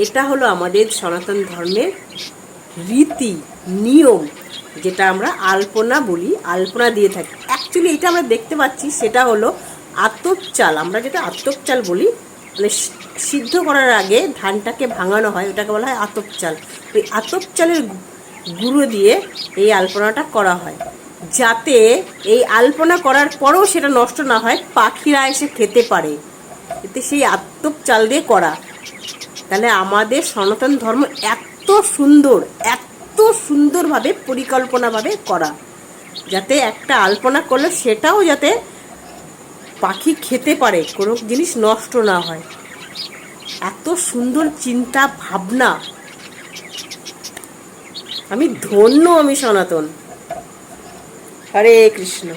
এটা হলো আমাদের সনাতন ধর্মের রীতি নিয়ম, যেটা আমরা আলপনা বলি, আলপনা দিয়ে থাকি। অ্যাকচুয়ালি এটা আমরা দেখতে পাচ্ছি, সেটা হলো আতপ চাল। আমরা যেটা আতপ চাল বলি, মানে সিদ্ধ করার আগে ধানটাকে ভাঙানো হয়, ওটাকে বলা হয় আতপ চাল। ওই আতপ চালের গুঁড়ো দিয়ে এই আলপনাটা করা হয়, যাতে এই আলপনা করার পরেও সেটা নষ্ট না হয়, পাখিরা এসে খেতে পারে। এতে সেই আতপ চাল দিয়ে করা। তাহলে আমাদের সনাতন ধর্ম এত সুন্দর, এত সুন্দরভাবে পরিকল্পনাভাবে করা, যাতে একটা আলপনা করলে সেটাও যাতে পাখি খেতে পারে, কোনো জিনিস নষ্ট না হয়। এত সুন্দর চিন্তা ভাবনা, আমি ধন্য, আমি সনাতন। হরে কৃষ্ণ।